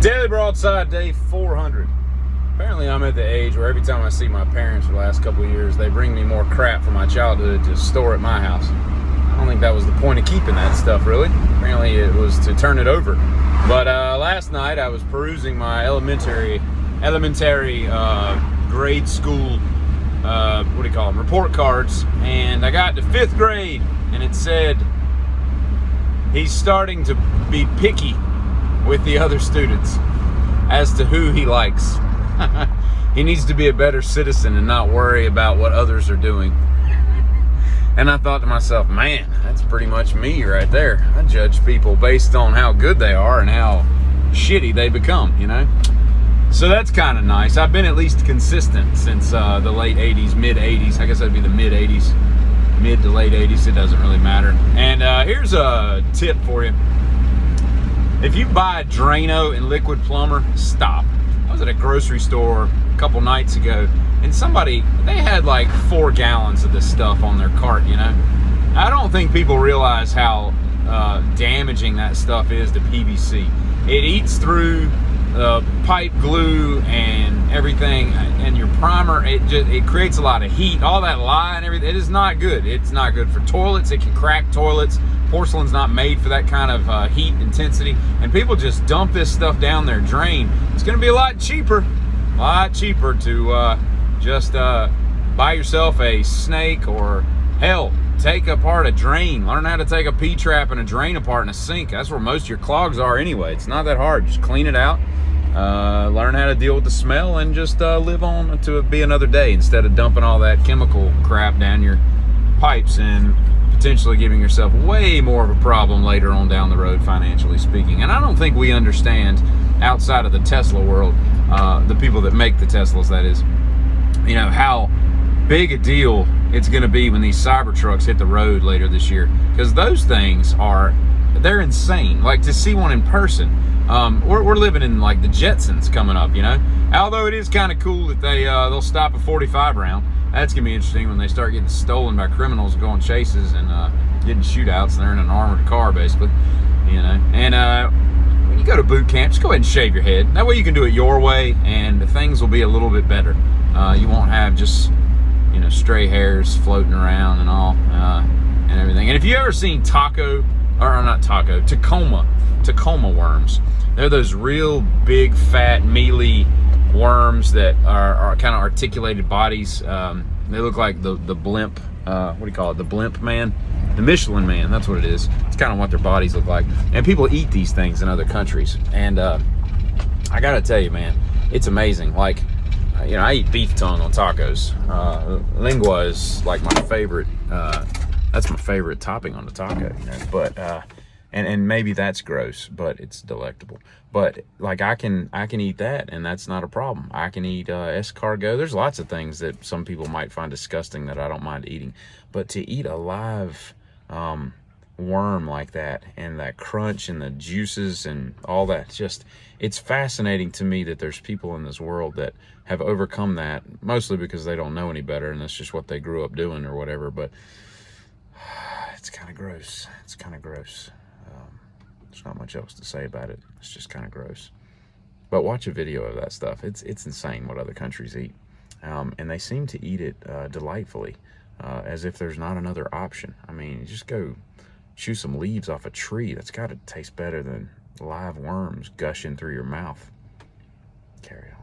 Daily Broadside, day 400. Apparently I'm at the age where every time I see my parents for the last couple of years, they bring me more crap from my childhood to store at my house. I don't think that was the point of keeping that stuff, really. Apparently it was to turn it over. But last night I was perusing my elementary grade school, report cards, and I got to 5th grade, and it said, he's starting to be picky with the other students as to who he likes. He needs to be a better citizen and not worry about what others are doing. And I thought to myself, man, that's pretty much me right there. I judge people based on how good they are and how shitty they become, you know? So that's kind of nice. I've been at least consistent since the late 80s, mid 80s. I guess that'd be the mid 80s, mid to late 80s. It doesn't really matter. And here's a tip for you. If you buy Drano and liquid plumber, stop. I was at a grocery store a couple nights ago, and they had like 4 gallons of this stuff on their cart, you know? I don't think people realize how damaging that stuff is to PVC. It eats through pipe glue and everything, and your primer, it creates a lot of heat. All that lye and everything, it is not good. It's not good for toilets. It can crack toilets. Porcelain's not made for that kind of heat intensity, and people just dump this stuff down their drain. It's going to be a lot cheaper to just buy yourself a snake, or hell, take apart a drain. Learn how to take a P-trap and a drain apart in a sink. That's where most of your clogs are anyway. It's not that hard. Just clean it out, learn how to deal with the smell, and just live on to be another day instead of dumping all that chemical crap down your pipes and potentially giving yourself way more of a problem later on down the road, financially speaking. And I don't think we understand, outside of the Tesla world, the people that make the Teslas, that is, you know, how big a deal it's going to be when these Cybertrucks hit the road later this year. Because those things they're insane. Like, to see one in person, we're living in like the Jetsons coming up, you know. Although it is kind of cool that they'll stop a 45 round. That's gonna be interesting when they start getting stolen by criminals, going chases and getting shootouts, and they're in an armored car basically, you know. And when you go to boot camp, just go ahead and shave your head. That way you can do it your way, and things will be a little bit better. You won't have just, you know, stray hairs floating around and all, and everything. And if you ever seen Tacoma worms, they're those real big, fat, mealy worms that are kind of articulated bodies. They look like the blimp, what do you call it? The blimp man? The Michelin man, that's what it is. It's kind of what their bodies look like. And people eat these things in other countries. And I gotta tell you, man, it's amazing. Like, you know, I eat beef tongue on tacos. Lingua is like my favorite, that's my favorite topping on the taco, you know? But and maybe that's gross, but it's delectable. But like, I can eat that, and that's not a problem. I can eat escargot. There's lots of things that some people might find disgusting that I don't mind eating. But to eat a live worm like that, and that crunch and the juices and all that, it's fascinating to me that there's people in this world that have overcome that, mostly because they don't know any better, and that's just what they grew up doing or whatever. But it's kind of gross. It's kind of gross. There's not much else to say about it. It's just kind of gross. But watch a video of that stuff. It's insane what other countries eat. And they seem to eat it delightfully, as if there's not another option. I mean, just go chew some leaves off a tree. That's got to taste better than live worms gushing through your mouth. Carry on.